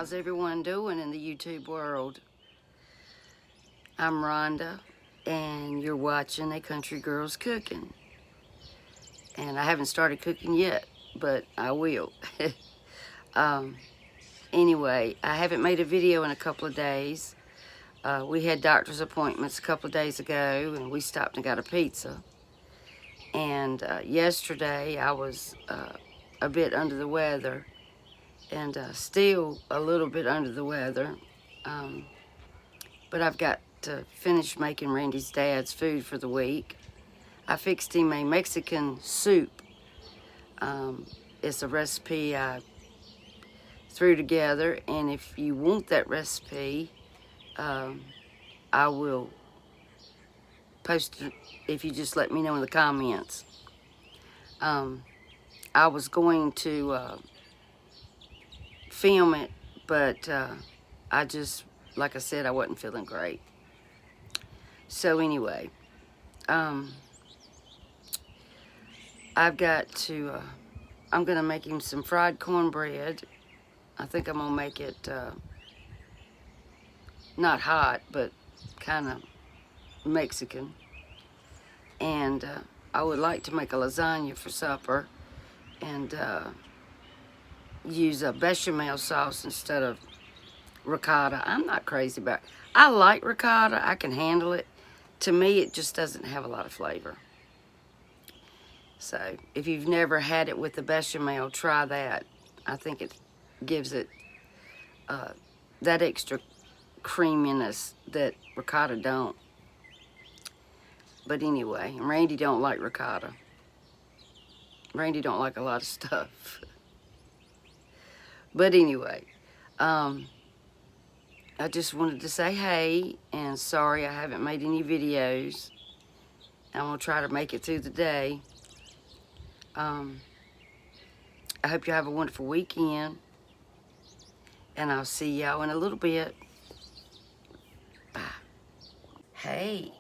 How's everyone doing in the YouTube world? I'm Rhonda, and you're watching A Country Girl's Cooking. And I haven't started cooking yet, but I will. Anyway, I haven't made a video in a couple of days. We had doctor's appointments a couple of days ago, and we stopped and got a pizza. And yesterday, I was a bit under the weather, and still a little bit under the weather. But I've got to finish making Randy's dad's food for the week. I fixed him a Mexican soup. It's a recipe I threw together, and if you want that recipe, I will post it if you just let me know in the comments. I was going to film it, but I just, like I said, I wasn't feeling great. So anyway, I've got to, I'm gonna make him some fried cornbread. I think I'm gonna make it not hot, but kind of Mexican. And I would like to make a lasagna for supper and use a bechamel sauce instead of ricotta. I'm not crazy about it. I like ricotta. I can handle it. To me, it just doesn't have a lot of flavor. So if you've never had it with the bechamel, try that. I think it gives it that extra creaminess that ricotta don't. But anyway, Randy don't like ricotta. Randy don't like a lot of stuff. But anyway, I just wanted to say hey, and sorry I haven't made any videos. I'm going to try to make it through the day. I hope you have a wonderful weekend, and I'll see y'all in a little bit. Bye. Hey,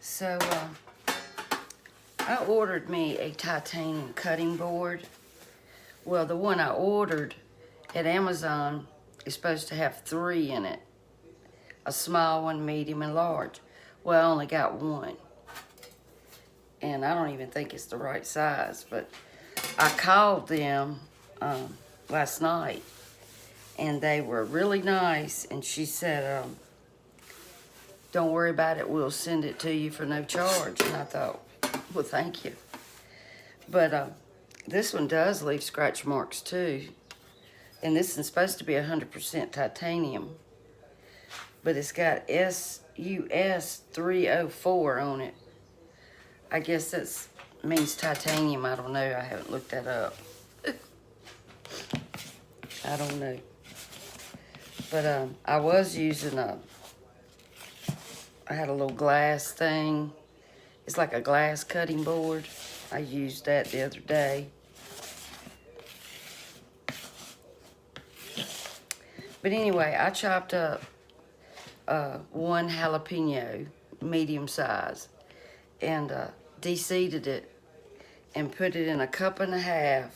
so I ordered me a titanium cutting board. Well, the one I ordered at Amazon is supposed to have 3 in it. A small one, medium, and large. Well, I only got 1. And I don't even think it's the right size, but I called them last night, and they were really nice, and she said, don't worry about it, we'll send it to you for no charge. And I thought, well, thank you. But this one does leave scratch marks too. And this is supposed to be 100% titanium. But it's got SUS 304 on it. I guess that means titanium. I don't know. I haven't looked that up. I don't know. But I was using I had a little glass thing. It's like a glass cutting board. I used that the other day. But anyway, I chopped up 1 jalapeno, medium size, and de-seeded it and put it in a 1.5 cups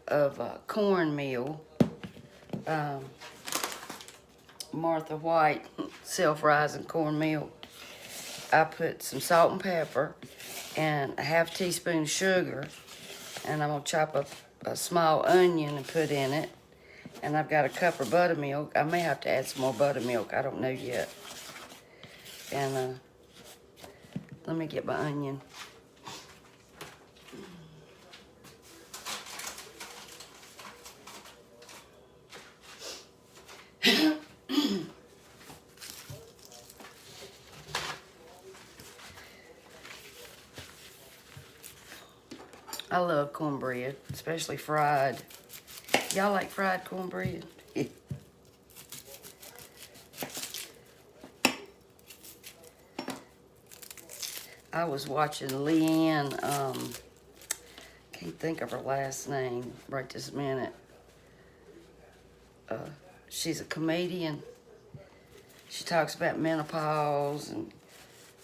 of cornmeal. Martha White self-rising cornmeal. I put some salt and pepper and a 1/2 teaspoon of sugar, and I'm gonna chop up a small onion and put in it. And I've got a cup of buttermilk. I may have to add some more buttermilk. I don't know yet. And let me get my onion. I love cornbread, especially fried. Y'all like fried cornbread? I was watching Leanne, can't think of her last name right this minute. She's a comedian. She talks about menopause and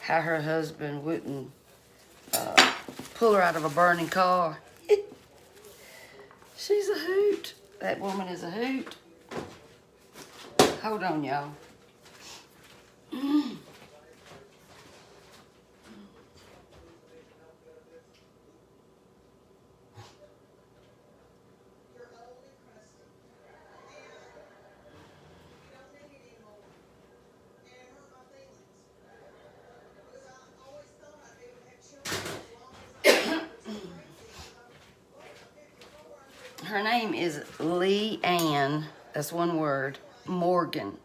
how her husband wouldn't pull her out of a burning car. She's a hoot. That woman is a hoot. Hold on, y'all. Her name is Lee Ann, that's one word, Morgan.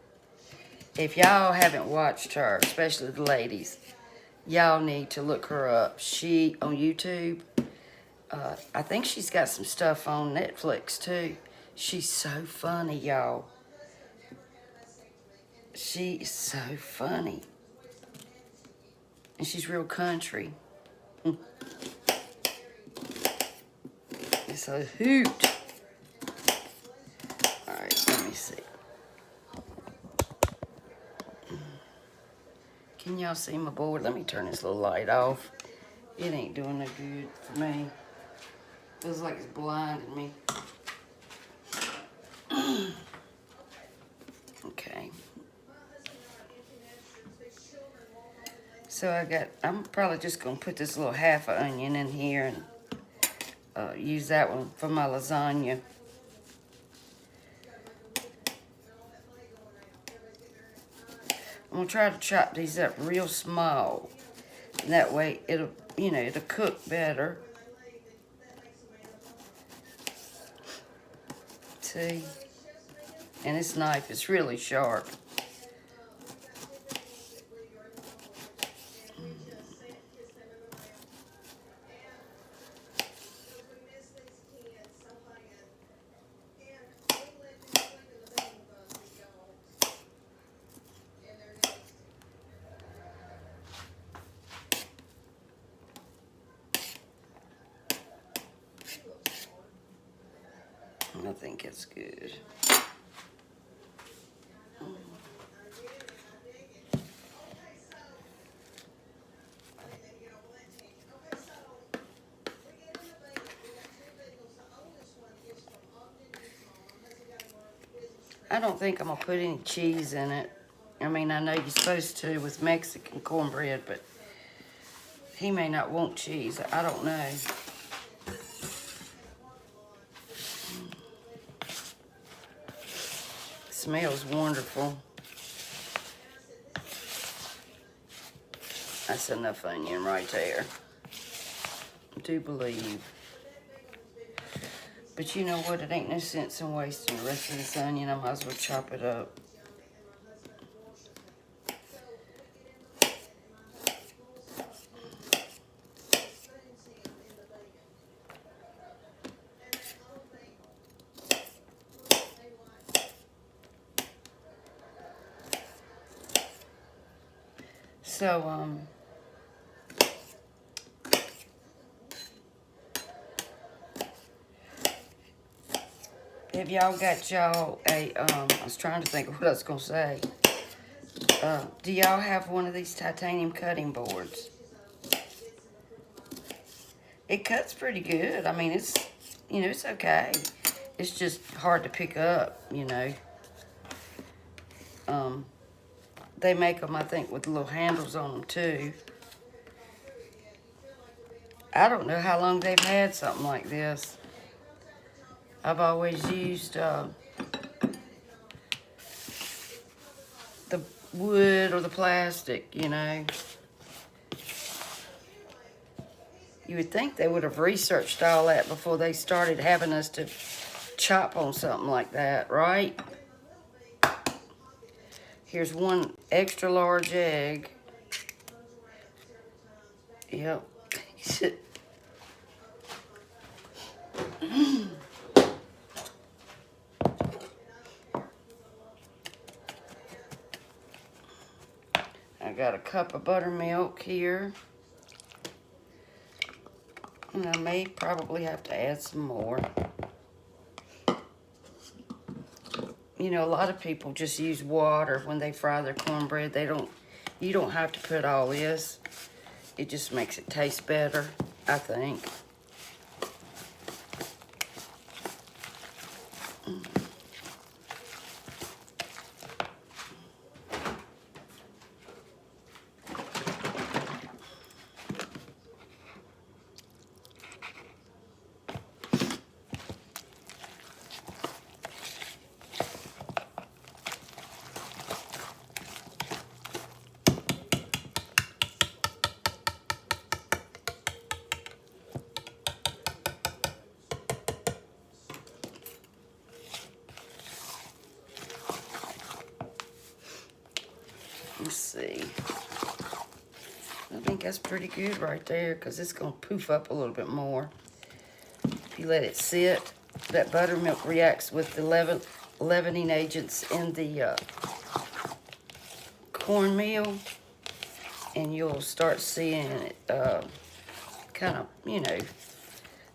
If y'all haven't watched her, especially the ladies, y'all need to look her up. She, on YouTube, I think she's got some stuff on Netflix too. She's so funny, y'all. She is so funny. And she's real country. It's a hoot. Alright, let me see. Can y'all see my board? Let me turn this little light off. It ain't doing no good for me. Feels like it's blinding me. Okay. So I'm probably just going to put this little half an onion in here and use that one for my lasagna. I'm going to try to chop these up real small. And that way it'll cook better. See? And this knife is really sharp. I think it's good. I don't think I'm going to put any cheese in it. I mean, I know you're supposed to with Mexican cornbread, but he may not want cheese. I don't know. Smells wonderful. That's enough onion right there. I do believe. But you know what? It ain't no sense in wasting the rest of this onion. I might as well chop it up. So, have y'all got y'all a, I was trying to think of what I was going to say. Do y'all have one of these titanium cutting boards? It cuts pretty good. I mean, it's, it's okay. It's just hard to pick up, They make them, I think, with little handles on them, too. I don't know how long they've had something like this. I've always used the wood or the plastic, You would think they would have researched all that before they started having us to chop on something like that, right? Here's one extra large egg. Yep. I got a cup of buttermilk here. And I may probably have to add some more. A lot of people just use water when they fry their cornbread. You don't have to put all this. It just makes it taste better, I think. think that's pretty good right there because it's going to poof up a little bit more. If you let it sit, that buttermilk reacts with the leavening agents in the cornmeal, and you'll start seeing it kind of, you know,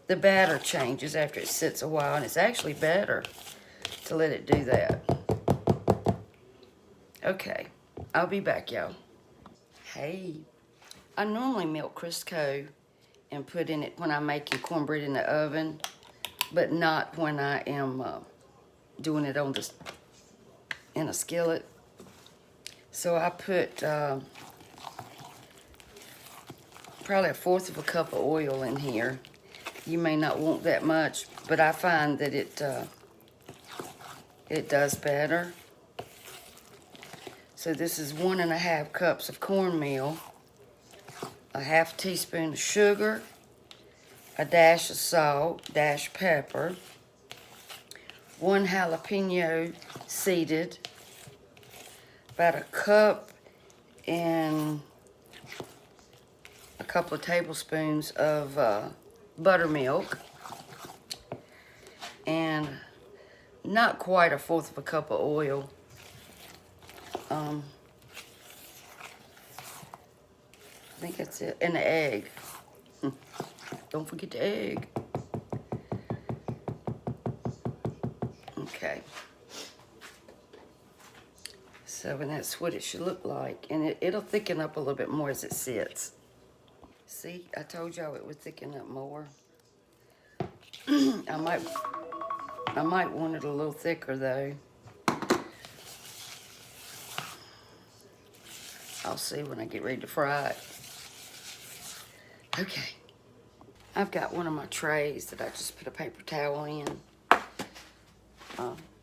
the batter changes after it sits a while, and it's actually better to let it do that. Okay, I'll be back, y'all. Hey, I normally milk Crisco and put in it when I'm making cornbread in the oven, but not when I am doing it on this in a skillet. So I put probably 1/4 of a cup of oil in here. You may not want that much, but I find that it does better. So this is 1½ cups of cornmeal, a 1/2 teaspoon of sugar, a dash of salt, dash pepper, 1 jalapeno seeded, about 1 cup and a couple of tablespoons of buttermilk, and not quite 1/4 of a cup of oil. I think that's it. And the egg. Don't forget the egg. Okay. So, and that's what it should look like. And it'll thicken up a little bit more as it sits. See, I told y'all it would thicken up more. I might want it a little thicker though. I'll see when I get ready to fry it. Okay. I've got one of my trays that I just put a paper towel in.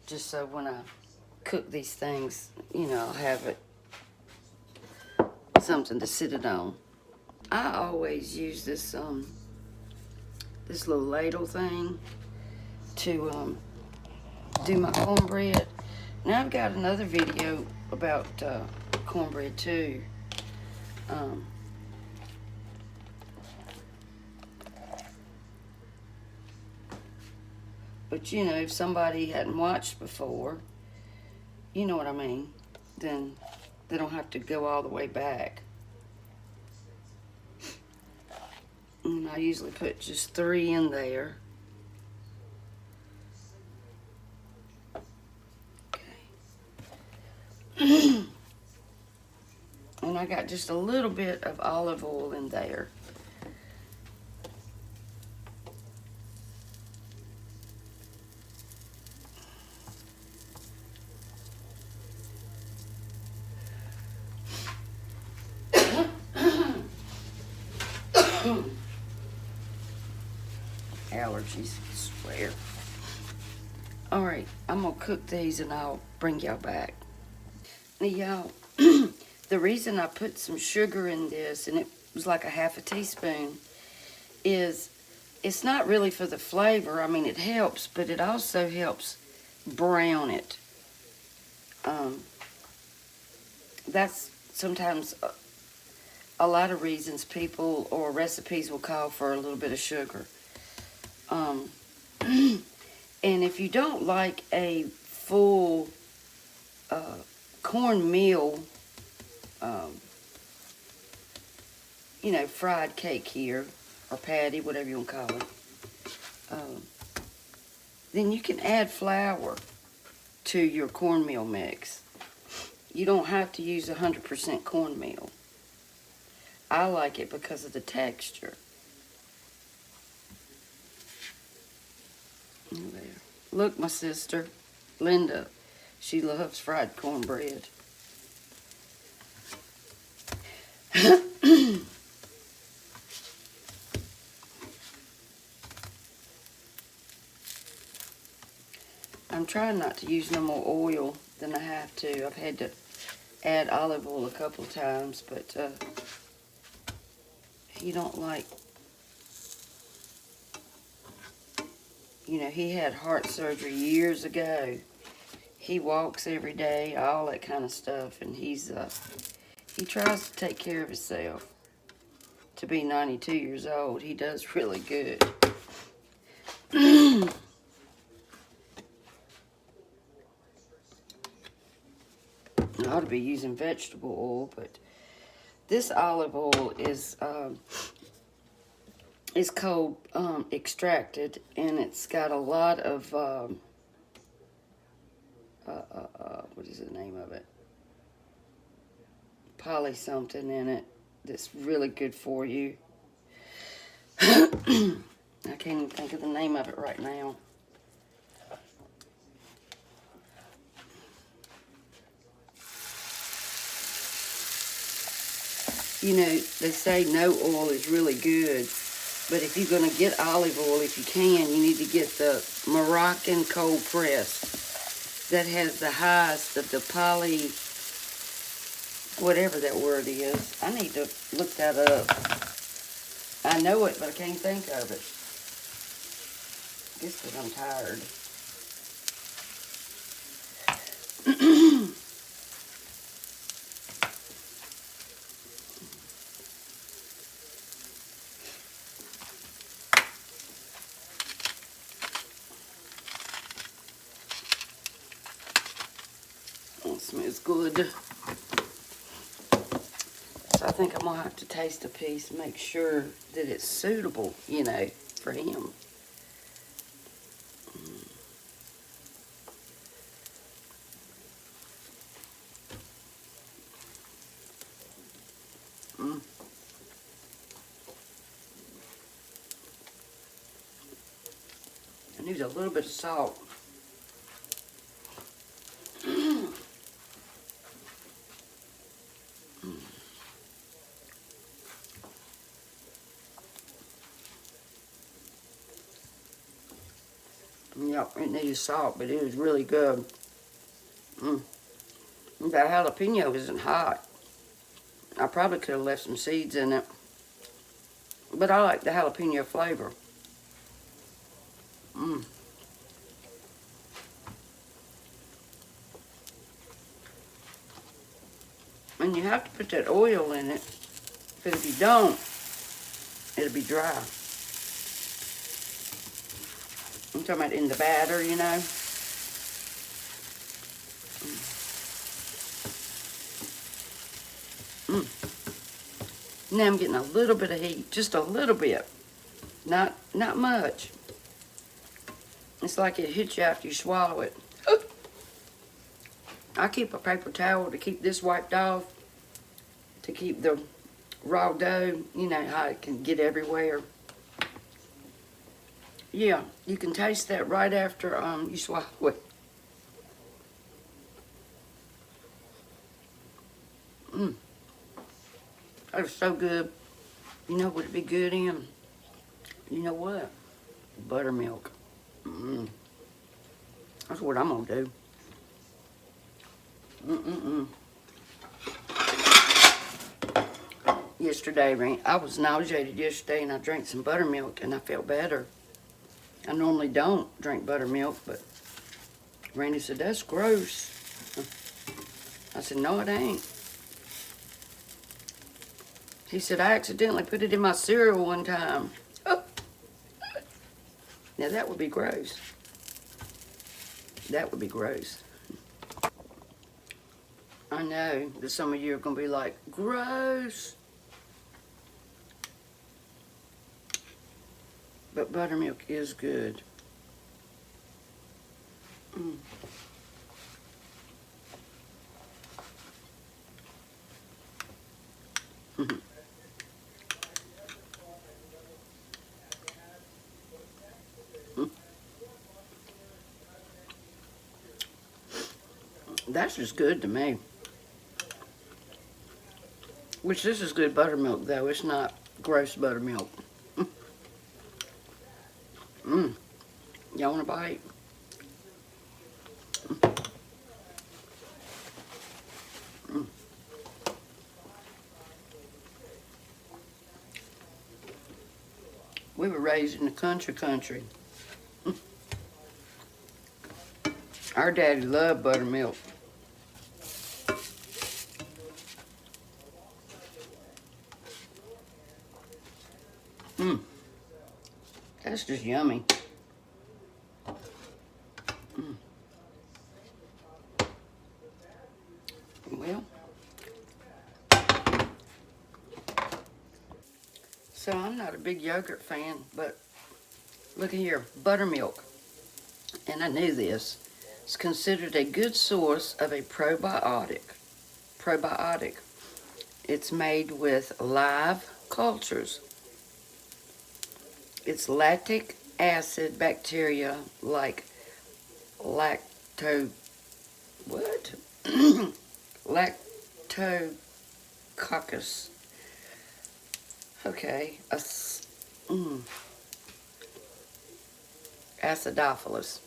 Just so when I cook these things, you know, I'll have it something to sit it on. I always use this this little ladle thing to do my cornbread. Now I've got another video about cornbread too. But you know, if somebody hadn't watched before, you know what I mean, then they don't have to go all the way back. And I usually put just 3 in there. Okay. And I got just a little bit of olive oil in there. Allergies, I swear. All right, I'm gonna cook these and I'll bring y'all back. Now y'all, the reason I put some sugar in this, and it was like a 1/2 teaspoon, is it's not really for the flavor. I mean, it helps, but it also helps brown it. That's sometimes a lot of reasons people or recipes will call for a little bit of sugar. And if you don't like a full cornmeal, you know, fried cake here, or patty, whatever you want to call it, then you can add flour to your cornmeal mix. You don't have to use 100% cornmeal. I like it because of the texture. There. Look, my sister, Linda, she loves fried cornbread. I'm trying not to use no more oil than I have to. I've had to add olive oil a couple of times, but if you don't like, you know, he had heart surgery years ago. He walks every day, all that kind of stuff, and he tries to take care of himself. to be 92 years old. He does really good. I ought to be using vegetable oil, but this olive oil is cold extracted, and it's got a lot of what is the name of it? Poly something in it that's really good for you. I can't even think of the name of it right now. You know, they say no oil is really good, but if you're going to get olive oil, if you can, you need to get the Moroccan cold press. That has the highest of the poly, whatever that word is. I need to look that up. I know it, but I can't think of it. I guess because I'm tired. It smells good. So I think I'm going to have to taste a piece and make sure that it's suitable, you know, for him. I need a little bit of salt. Yep, it needs salt, but it is really good. That jalapeno isn't hot. I probably could have left some seeds in it, but I like the jalapeno flavor. And you have to put that oil in it, because if you don't, it'll be dry. I'm talking about in the batter, you know. Now I'm getting a little bit of heat, just a little bit, not much. It's like it hits you after you swallow it. I keep a paper towel to keep this wiped off, to keep the raw dough, you know how it can get everywhere. Yeah, you can taste that right after you swallow it. That was so good. You know what would be good in? You know what? Buttermilk. That's what I'm gonna do. Yesterday, I was nauseated yesterday, and I drank some buttermilk, and I felt better. I normally don't drink buttermilk, but Randy said, that's gross. I said, no, it ain't. He said, I accidentally put it in my cereal one time. Now, that would be gross. That would be gross. I know that some of you are going to be like, gross. But buttermilk is good. That's just good to me. Which this is good buttermilk, though. It's not gross buttermilk. Y'all want a bite? We were raised in the country. Our daddy loved buttermilk. That's just yummy. Well, so I'm not a big yogurt fan, but look at here, buttermilk. And I knew this. It's considered a good source of a probiotic. Probiotic. It's made with live cultures. It's lactic acid bacteria like lacto what? Lactococcus. Okay, acidophilus,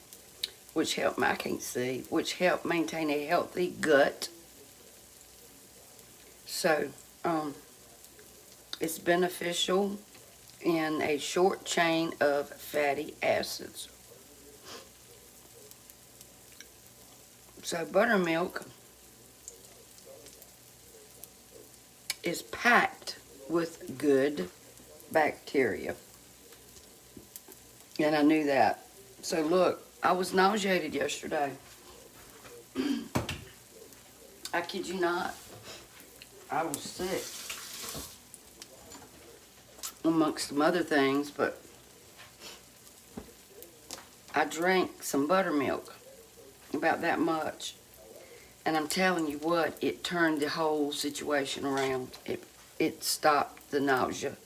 which help I can't see, which help maintain a healthy gut. So, it's beneficial in a short chain of fatty acids. So buttermilk is packed with good bacteria. And I knew that. So look, I was nauseated yesterday. I kid you not. I was sick. Amongst some other things, but I drank some buttermilk, about that much. And I'm telling you what, it turned the whole situation around. It stopped the nausea.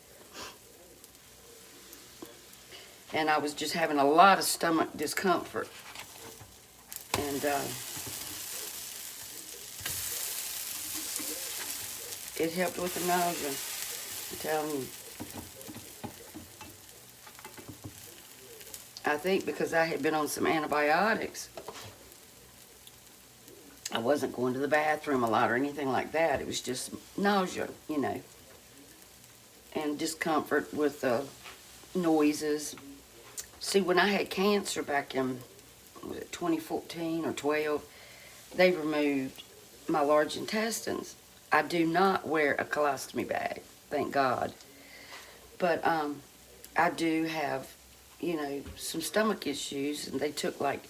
And I was just having a lot of stomach discomfort. And it helped with the nausea, I'm telling you. I think because I had been on some antibiotics, I wasn't going to the bathroom a lot or anything like that. It was just nausea, you know, and discomfort with noises. See, when I had cancer back in, was it 2014 or 12, they removed my large intestines. I do not wear a colostomy bag, thank God. But I do have, you know, some stomach issues, and they took like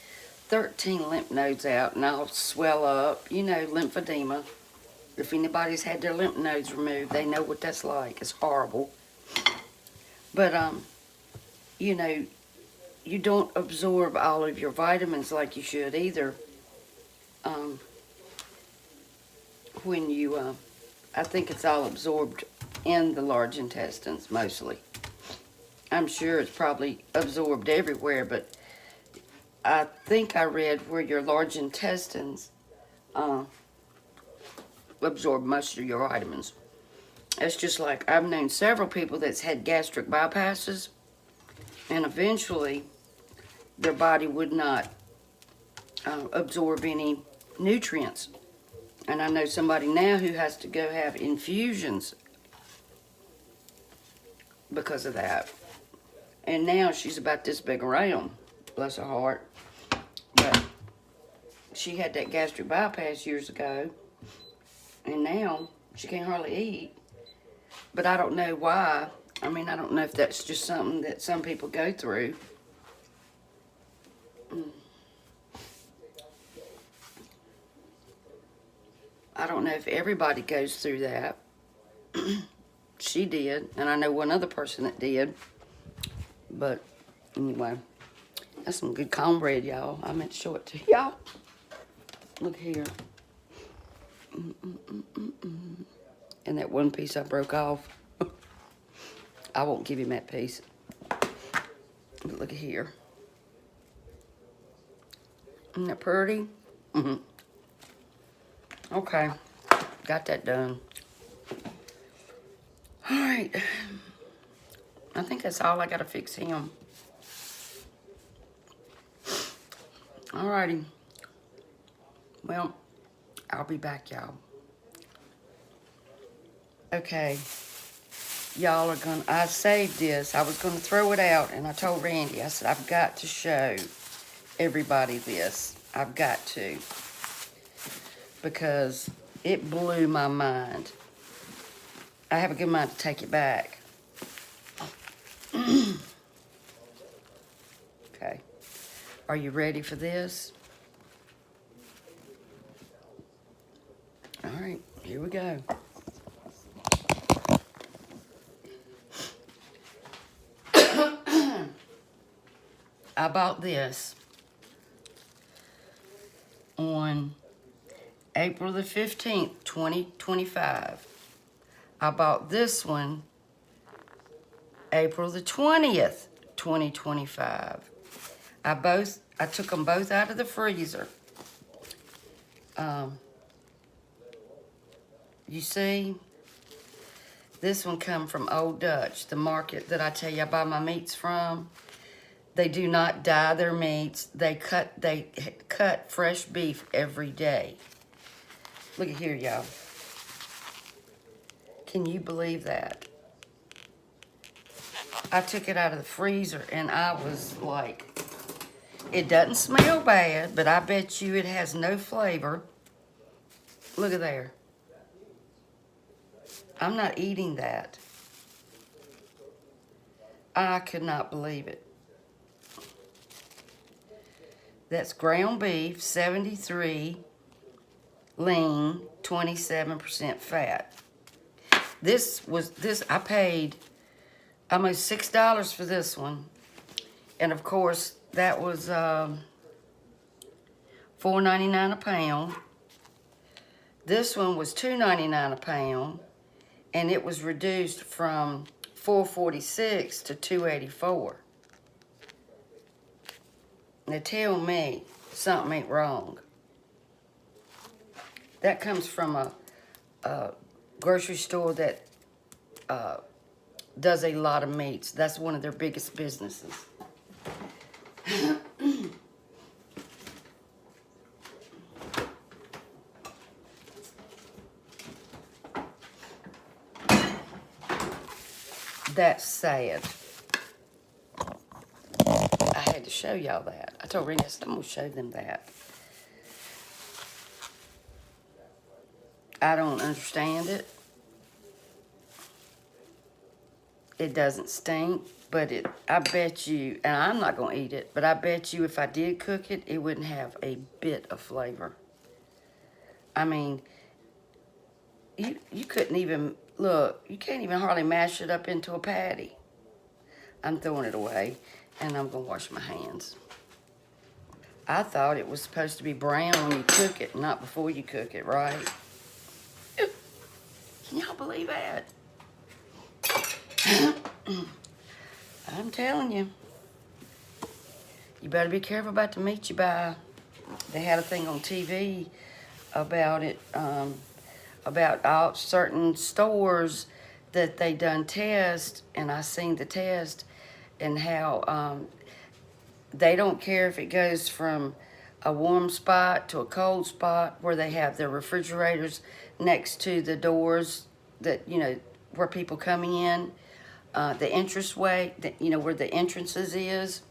13 lymph nodes out, and I'll swell up, you know, lymphedema. If anybody's had their lymph nodes removed, they know what that's like. It's horrible. But, you know, you don't absorb all of your vitamins like you should either. When you, I think it's all absorbed in the large intestines, mostly. I'm sure it's probably absorbed everywhere, but I think I read where your large intestines absorb most of your vitamins. It's just like I've known several people that's had gastric bypasses, and eventually their body would not absorb any nutrients. And I know somebody now who has to go have infusions because of that. And now she's about this big around, bless her heart. But she had that gastric bypass years ago, and now she can't hardly eat. But I don't know why. I mean, I don't know if that's just something that some people go through. I don't know if everybody goes through that. She did, and I know one other person that did. But anyway, that's some good cornbread, y'all. I meant to show it to y'all. Look here. And that one piece I broke off. I won't give him that piece. But look at here. Isn't that pretty? Okay, got that done. All right. I think that's all I gotta fix him. Alrighty. Well, I'll be back, y'all. Okay. Y'all are gonna, I saved this. I was gonna throw it out, and I told Randy, I said, I've got to show everybody this. I've got to. Because it blew my mind. I have a good mind to take it back. Are you ready for this? All right, here we go. I bought this on April the 15th, 2025. I bought this one April the 20th, 2025. I took them both out of the freezer. You see, this one come from Old Dutch, the market that I tell you I buy my meats from. They do not dye their meats. They cut fresh beef every day. Look at here, y'all. Can you believe that? I took it out of the freezer and I was like, it doesn't smell bad, but I bet you it has no flavor. Look at there. I'm not eating that. I could not believe it. That's ground beef, 73, lean, 27% fat. I paid almost $6 for this one. And of course, that was $4.99 a pound. This one was $2.99 a pound, and it was reduced from $4.46 to $2.84. Now tell me something ain't wrong. That comes from a grocery store that does a lot of meats. That's one of their biggest businesses. That's sad. I had to show y'all that. I told Renee, I'm going to show them that. I don't understand it. It doesn't stink, but I bet you, and I'm not going to eat it, but I bet you if I did cook it, it wouldn't have a bit of flavor. I mean, you couldn't even, look, you can't even hardly mash it up into a patty. I'm throwing it away, and I'm going to wash my hands. I thought it was supposed to be brown when you cook it, not before you cook it, right? Can y'all believe that? I'm telling you. You better be careful about the meat you buy. They had a thing on TV about it, about all certain stores that they done test, and I seen the test, and how they don't care if it goes from a warm spot to a cold spot, where they have their refrigerators next to the doors that, you know, where people coming in, the entrance way, you know, where the entrances is.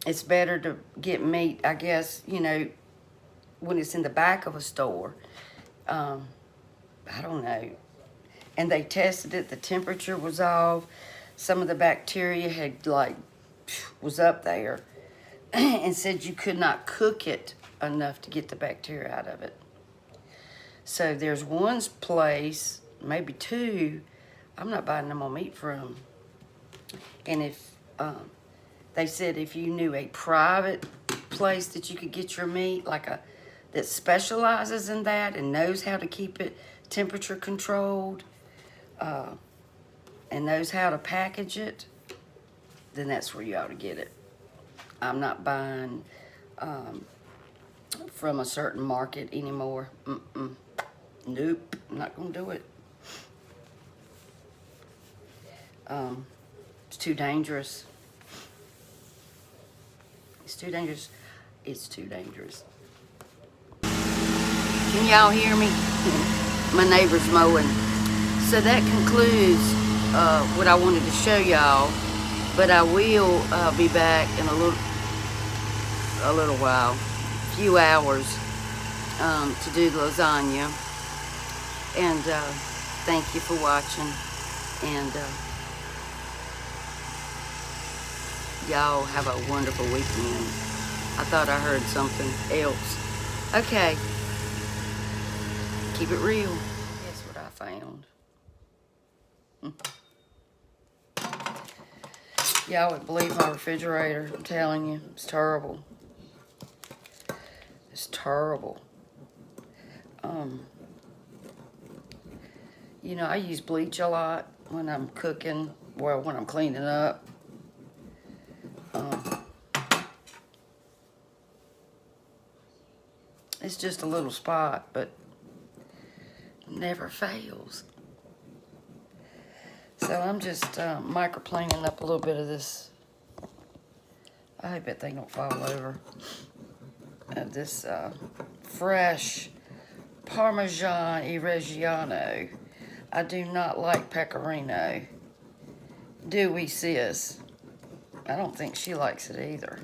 It's better to get meat, I guess, you know, when it's in the back of a store. I don't know. And they tested it. The temperature was off. Some of the bacteria had, like, was up there. And said you could not cook it enough to get the bacteria out of it. So there's one place, maybe two, I'm not buying no more meat from. And if they said if you knew a private place that you could get your meat, like that specializes in that and knows how to keep it temperature controlled, and knows how to package it, then that's where you ought to get it. I'm not buying from a certain market anymore. Nope, I'm not gonna do it. It's too dangerous. It's too dangerous. It's too dangerous. Can y'all hear me? My neighbor's mowing. So that concludes what I wanted to show y'all. But I will be back in a little while, a few hours, to do the lasagna. And thank you for watching. And y'all have a wonderful weekend. I thought I heard something else. Okay. Keep it real. Guess what I found? Y'all would believe my refrigerator. I'm telling you, it's terrible. It's terrible. You know, I use bleach a lot when I'm cooking, well, when I'm cleaning up. It's just a little spot, but never fails. So I'm just microplaning up a little bit of this. I hope that thing don't fall over. Of this fresh Parmesan Reggiano. I do not like pecorino. Do we, sis? I don't think she likes it either.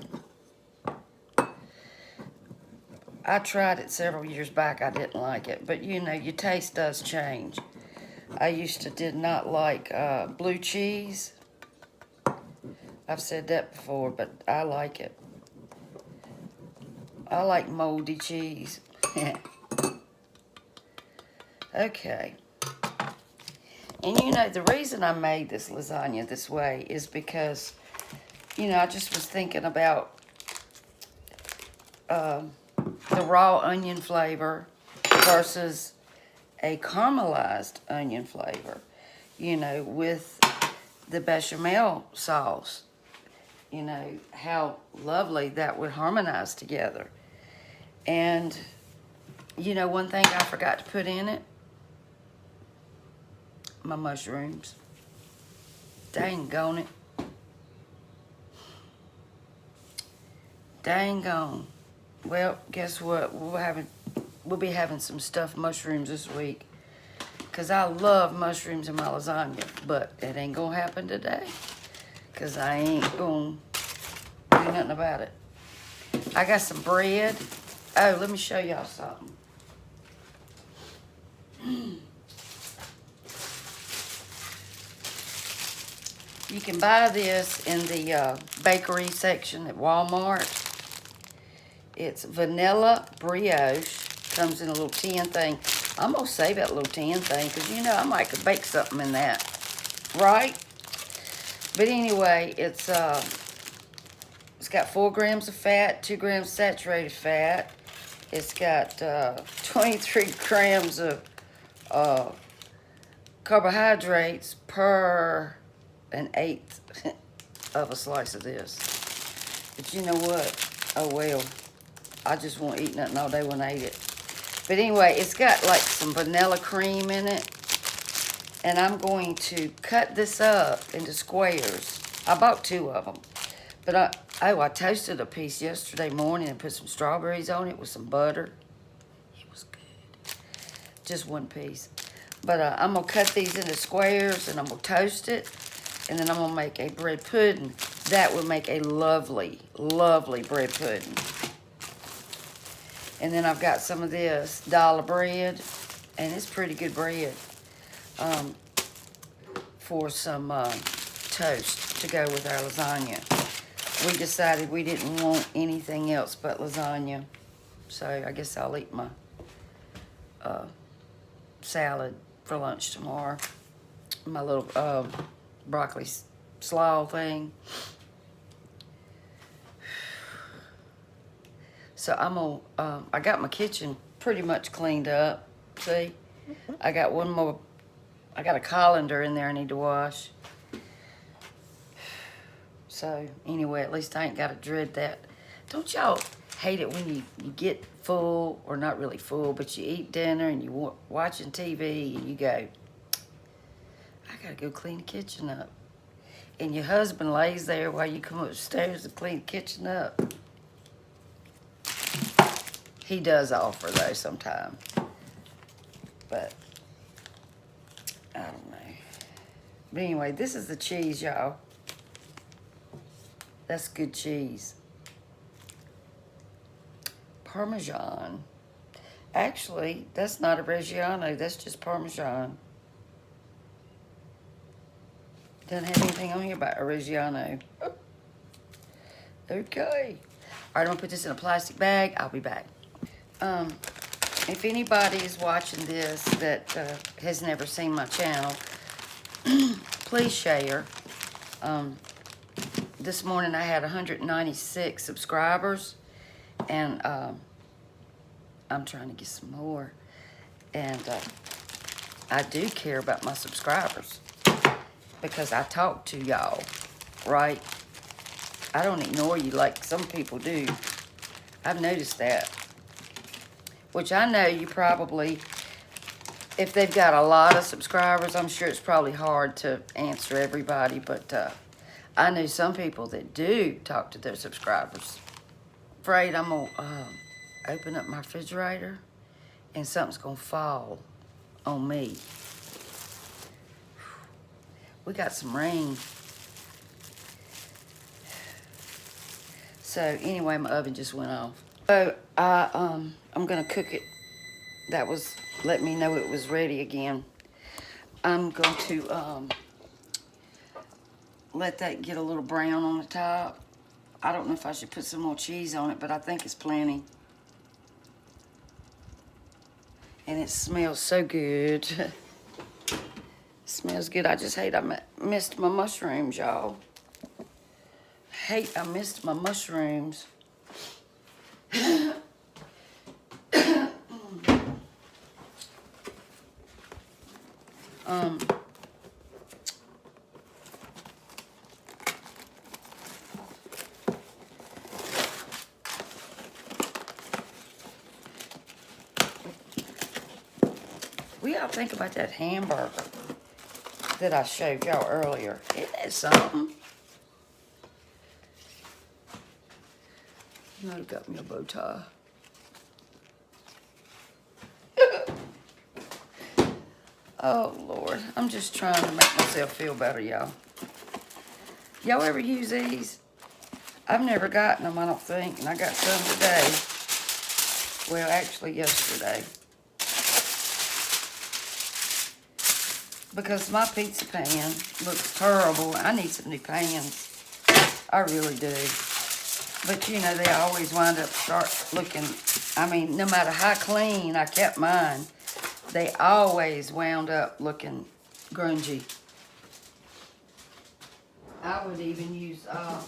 I tried it several years back. I didn't like it. But, you know, your taste does change. I did not like blue cheese. I've said that before, but I like it. I like moldy cheese. Okay. And, you know, the reason I made this lasagna this way is because, you know, I just was thinking about the raw onion flavor versus a caramelized onion flavor, you know, with the bechamel sauce. You know, how lovely that would harmonize together. And, you know, one thing I forgot to put in it, my mushrooms. Dang on it. Dang on. Well, guess what? We'll be having some stuffed mushrooms this week. Because I love mushrooms in my lasagna. But it ain't going to happen today. Because I ain't going to do nothing about it. I got some bread. Oh, let me show y'all something. You can buy this in the bakery section at Walmart. It's vanilla brioche. Comes in a little tin thing. I'm going to save that little tin thing because, you know, I might could bake something in that. Right? But anyway, it's got 4 grams of fat, 2 grams saturated fat. It's got 23 grams of carbohydrates per an 1/8 of a slice of this. But you know what? Oh well. I just won't eat nothing all day when I eat it. But anyway, it's got like some vanilla cream in it. And I'm going to cut this up into squares. I bought 2 of them. But I toasted a piece yesterday morning and put some strawberries on it with some butter. It was good. Just 1 piece. But I'm going to cut these into squares and I'm going to toast it. And then I'm going to make a bread pudding. That would make a lovely, lovely bread pudding. And then I've got some of this dollar bread. And it's pretty good bread. For some toast to go with our lasagna. We decided we didn't want anything else but lasagna. So I guess I'll eat my salad for lunch tomorrow. My little broccoli slaw thing. So I'm gonna, I got my kitchen pretty much cleaned up. See? I got one more, I got a colander in there I need to wash. So anyway, at least I ain't got to dread that. Don't y'all hate it when you get full, or not really full, but you eat dinner and you watching TV and you go, I got to go clean the kitchen up. And your husband lays there while you come upstairs to clean the kitchen up. He does offer though sometimes. But I don't know. But anyway, this is the cheese, y'all. That's good cheese. Parmesan. Actually, that's not a Reggiano. That's just Parmesan. Doesn't have anything on here about a Reggiano. Okay. All right, I'm gonna put this in a plastic bag. I'll be back. If anybody is watching this that has never seen my channel, please share. This morning I had 196 subscribers, and I'm trying to get some more. And I do care about my subscribers because I talk to y'all, right? I don't ignore you like some people do. I've noticed that. Which I know you probably, if they've got a lot of subscribers, I'm sure it's probably hard to answer everybody, but I know some people that do talk to their subscribers. Afraid I'm gonna open up my refrigerator and something's gonna fall on me. We got some rain. So anyway, my oven just went off. So I'm gonna cook it. That was let me know it was ready again. I'm going to let that get a little brown on the top. I don't know if I should put some more cheese on it, but I think it's plenty. And it smells so good. It smells good. I just hate I missed my mushrooms, y'all. I missed my mushrooms. What y'all think about that hamburger that I showed y'all earlier? Isn't that something? I got me a bow tie. Oh, Lord. I'm just trying to make myself feel better, y'all. Y'all ever use these? I've never gotten them, I don't think. And I got some today. Well, actually, yesterday. Because my pizza pan looks terrible. I need some new pans. I really do. But, you know, they always wind up looking, I mean, no matter how clean I kept mine, they always wound up looking grungy. I would even use oven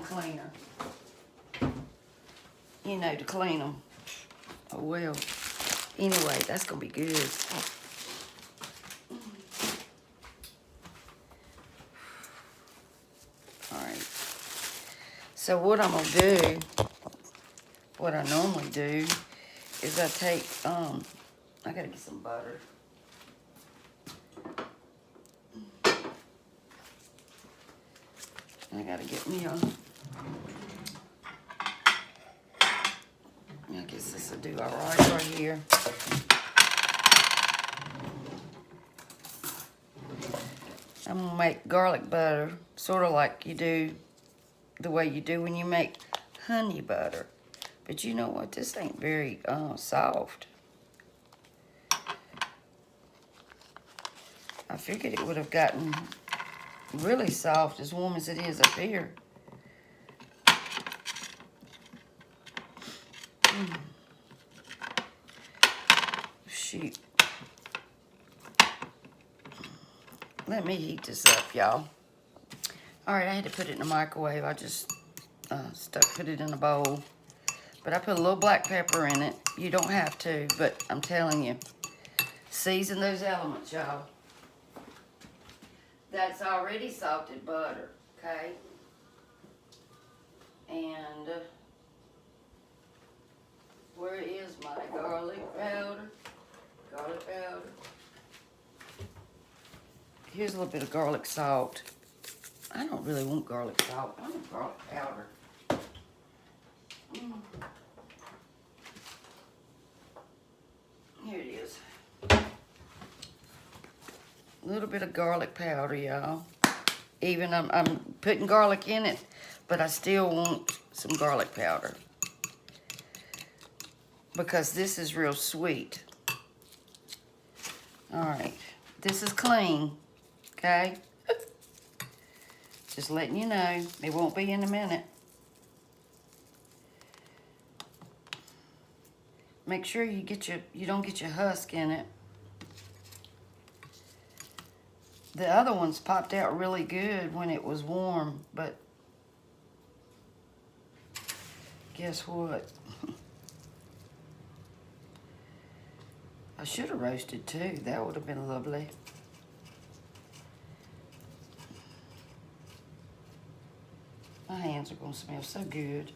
cleaner, you know, to clean them. Oh, well. Anyway, that's going to be good. All right. So what I'm going to do, what I normally do, is I take, I got to get some butter. I got to get me a, I guess this will do all right here. I'm going to make garlic butter, sort of like you do, the way you do when you make honey butter. But you know what? This ain't very soft. I figured it would have gotten really soft, as warm as it is up here. Shoot. Let me heat this up, y'all. All right, I had to put it in the microwave. I just put it in a bowl. But I put a little black pepper in it. You don't have to, but I'm telling you. Season those elements, y'all. That's already salted butter, okay? And where is my garlic powder? Garlic powder. Here's a little bit of garlic salt. I don't really want garlic salt. I want garlic powder. Here it is. A little bit of garlic powder, y'all. Even I'm putting garlic in it, but I still want some garlic powder because this is real sweet. All right, this is clean, okay? Just letting you know. It won't be in a minute. Make sure you don't get your husk in it. The other ones popped out really good when it was warm, but guess what? I should have roasted too. That would have been lovely. My hands are going to smell so good.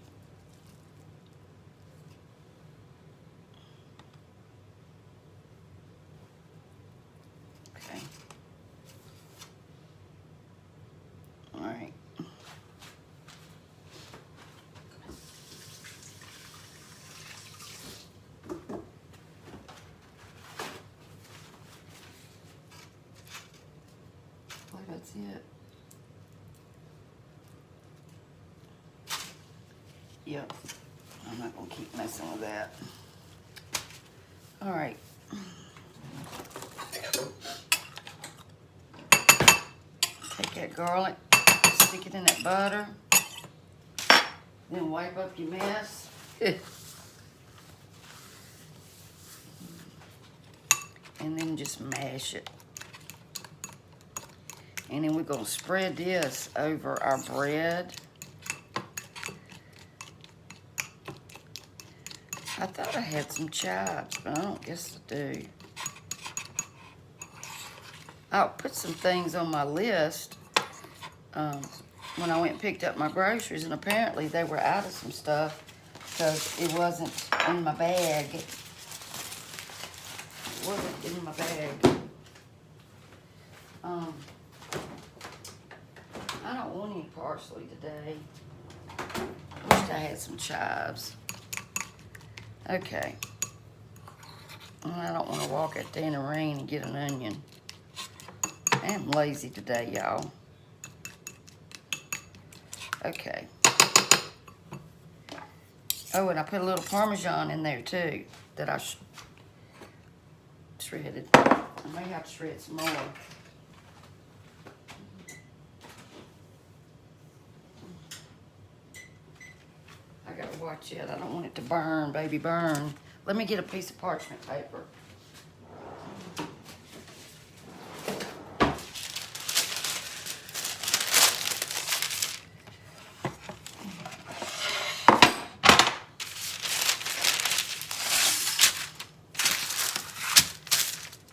Okay. All right. Well, that's it. Yep. I'm not going to keep messing with that. All right. Take that garlic, stick it in that butter, then wipe up your mess. And then just mash it. And then we're going to spread this over our bread. I thought I had some chives, but I don't guess I do. I'll put some things on my list when I went and picked up my groceries, and apparently they were out of some stuff because it wasn't in my bag. It wasn't in my bag. I don't want any parsley today. Wish I had some chives. Okay. I don't want to walk out there in the rain and get an onion. I am lazy today, y'all. Okay. Oh, and I put a little Parmesan in there too that I shredded. I may have to shred some more. I gotta watch it. I don't want it to burn, baby, burn. Let me get a piece of parchment paper.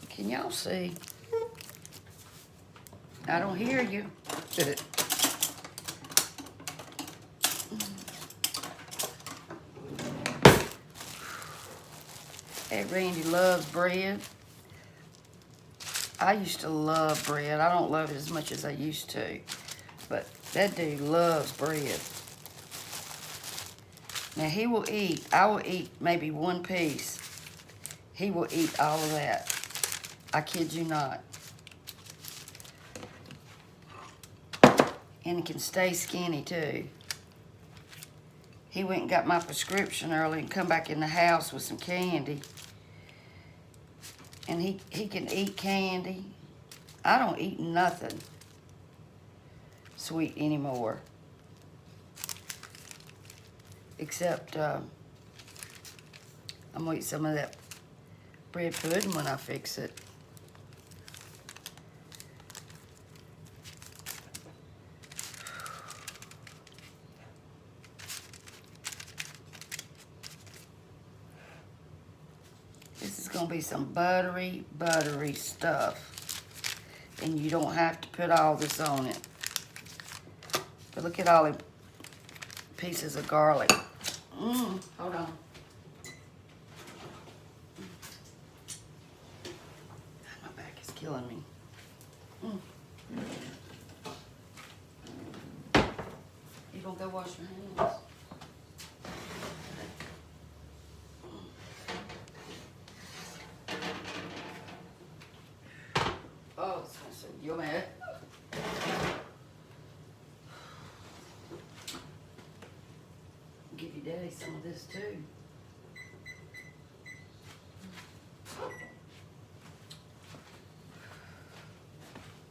Can y'all see? I don't hear you. Hey, Randy loves bread. I used to love bread. I don't love it as much as I used to. But that dude loves bread. Now he will eat, I will eat maybe one piece. He will eat all of that. I kid you not. And he can stay skinny too. He went and got my prescription early and come back in the house with some candy. And he can eat candy. I don't eat nothing sweet anymore. Except I'm gonna eat some of that bread pudding when I fix it. This is gonna be some buttery, buttery stuff. And you don't have to put all this on it. But look at all the pieces of garlic. Hold on. My back is killing me. You gonna go wash your hands? Oh, it's so yummy. Give your daddy some of this too.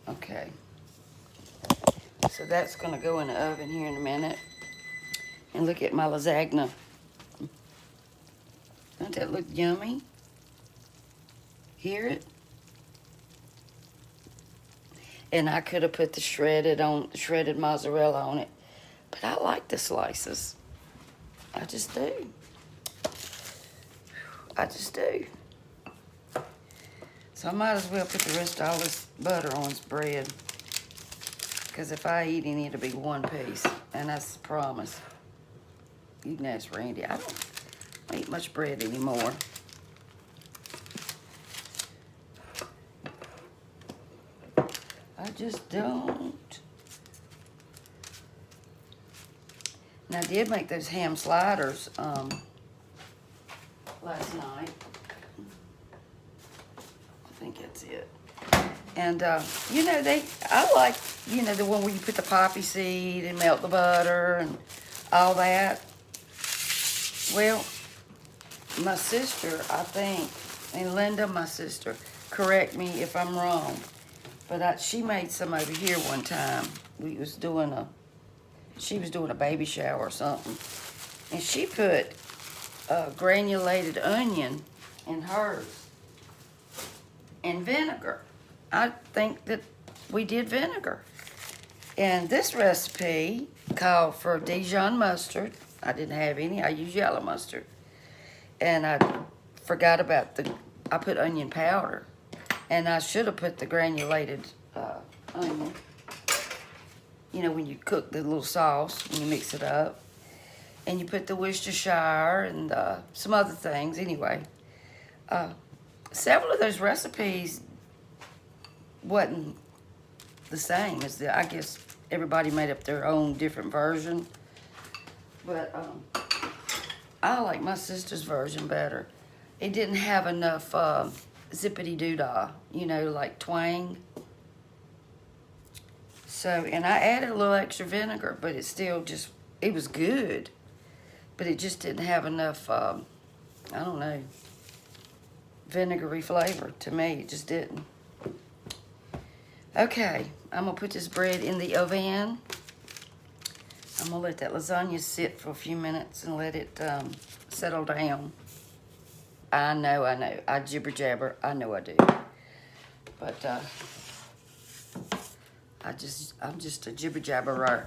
Okay. So that's gonna go in the oven here in a minute. And look at my lasagna. Doesn't that look yummy? Hear it? And I could have put the shredded mozzarella on it, but I like the slices. I just do. I just do. So I might as well put the rest of all this butter on this bread. Because if I eat any, it'll be one piece. And that's the promise. You can ask Randy. I don't eat much bread anymore. I just don't. And I did make those ham sliders last night. I think that's it. And, you know, I like, you know, the one where you put the poppy seed and melt the butter and all that. Well, my sister, I think, and Linda, my sister, correct me if I'm wrong, but she made some over here one time. She was doing a baby shower or something, and she put granulated onion in hers and vinegar. I think that we did vinegar. And this recipe called for Dijon mustard. I didn't have any. I used yellow mustard. And I forgot about I put onion powder. And I should have put the granulated onion. You know, when you cook the little sauce, when you mix it up. And you put the Worcestershire and some other things. Anyway, several of those recipes wasn't the same as I guess everybody made up their own different version. But I like my sister's version better. It didn't have enough zippity-doo-dah, you know, like twang. So, and I added a little extra vinegar, but it still just, it was good. But it just didn't have enough, I don't know, vinegary flavor to me. It just didn't. Okay, I'm going to put this bread in the oven. I'm going to let that lasagna sit for a few minutes and let it settle down. I know. I jibber jabber. I know I do. But I'm just a jibber jabberer.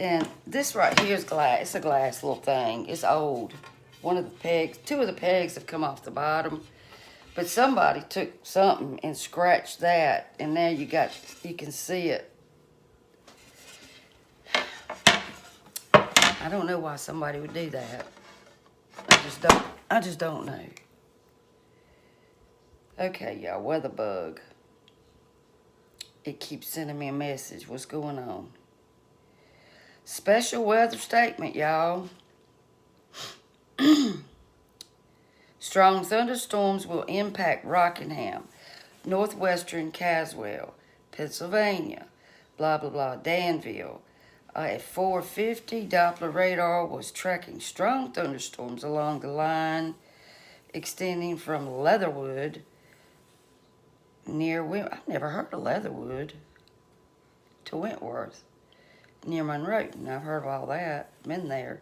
And this right here is glass. It's a glass little thing. It's old. Two of the pegs have come off the bottom. But somebody took something and scratched that, and now you can see it. I don't know why somebody would do that. I just don't know. Okay, y'all, weather bug. It keeps sending me a message. What's going on? Special weather statement, y'all. Strong thunderstorms will impact Rockingham, northwestern Caswell, Pennsylvania, blah, blah, blah, Danville. At 4:50, Doppler radar was tracking strong thunderstorms along the line extending from Leatherwood near I've never heard of Leatherwood to Wentworth near Monroe. I've heard of all that. Been there.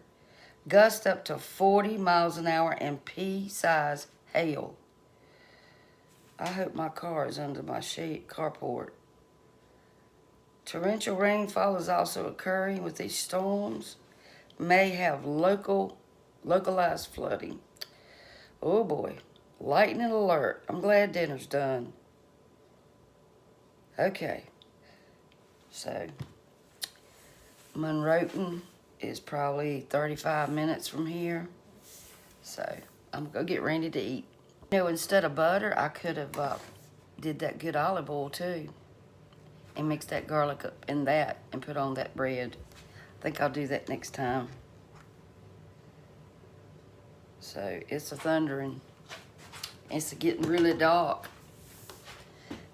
Gust up to 40 miles an hour and pea-size hail. I hope my car is under my carport. Torrential rainfall is also occurring with these storms. May have localized flooding. Oh boy. Lightning alert. I'm glad dinner's done. Okay. So, Monroe is probably 35 minutes from here. So, I'm going to get ready to eat. You know, instead of butter, I could have did that good olive oil too. And mix that garlic up in that and put on that bread. I think I'll do that next time. So, it's a thundering. It's getting really dark.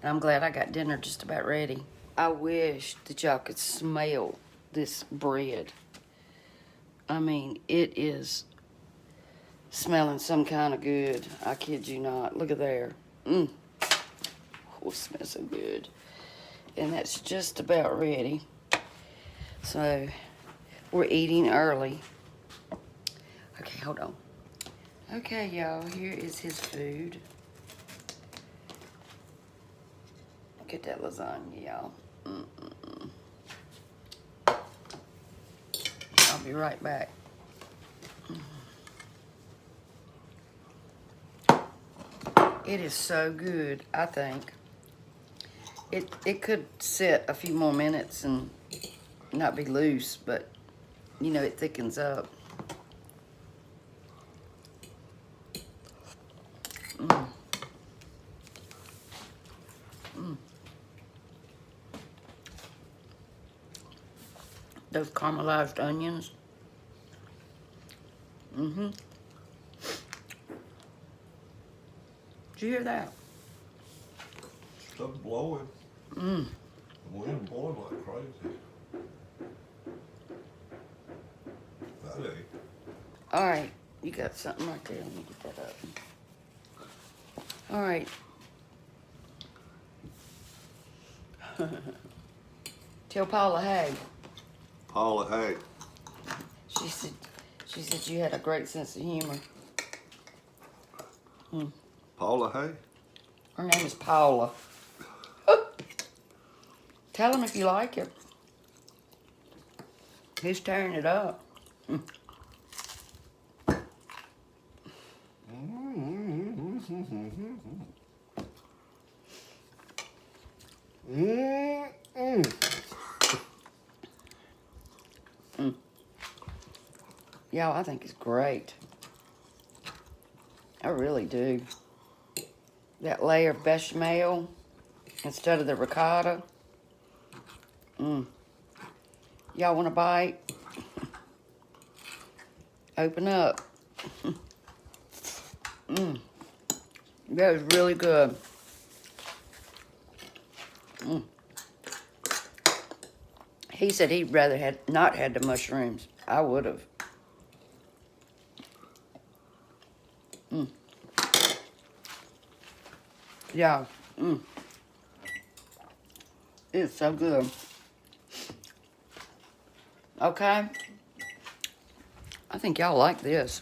And I'm glad I got dinner just about ready. I wish that y'all could smell this bread. I mean, it is smelling some kind of good. I kid you not. Look at there. Oh, it smells so good. And that's just about ready. So we're eating early. Okay, hold on. Okay, y'all, here is his food. Look at that lasagna, y'all. I'll be right back. It is so good, I think. It could sit a few more minutes and not be loose, but you know, it thickens up. Those caramelized onions. Did you hear that? Stuff blowing. The wind blowing like crazy. That ain't. All right, you got something right there. Let me get that up. All right. Tell Paula hey. Paula, hey. She said you had a great sense of humor. Paula, hey. Her name is Paula. Tell him if you like it. He's tearing it up. Y'all, I think it's great. I really do. That layer of bechamel instead of the ricotta. Y'all want a bite? Open up. That is really good. He said he'd rather had not had the mushrooms. I would have. Yeah. It's so good. Okay. I think y'all like this.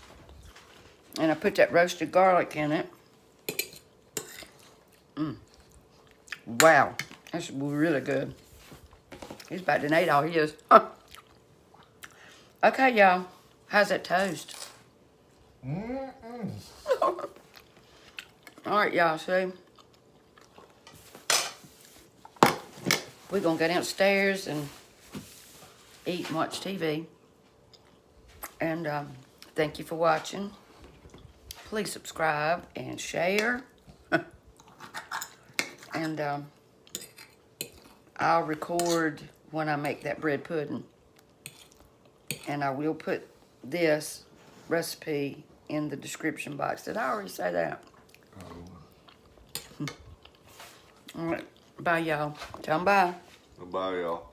And I put that roasted garlic in it. Wow. That's really good. He's about to eat all he is. Okay, y'all. How's that toast? All right, y'all. See? We're going to go downstairs and eat and watch TV. And thank you for watching. Please subscribe and share. And I'll record when I make that bread pudding. And I will put this recipe in the description box. Did I already say that? All right. Bye, y'all. Tell them bye. Bye, y'all.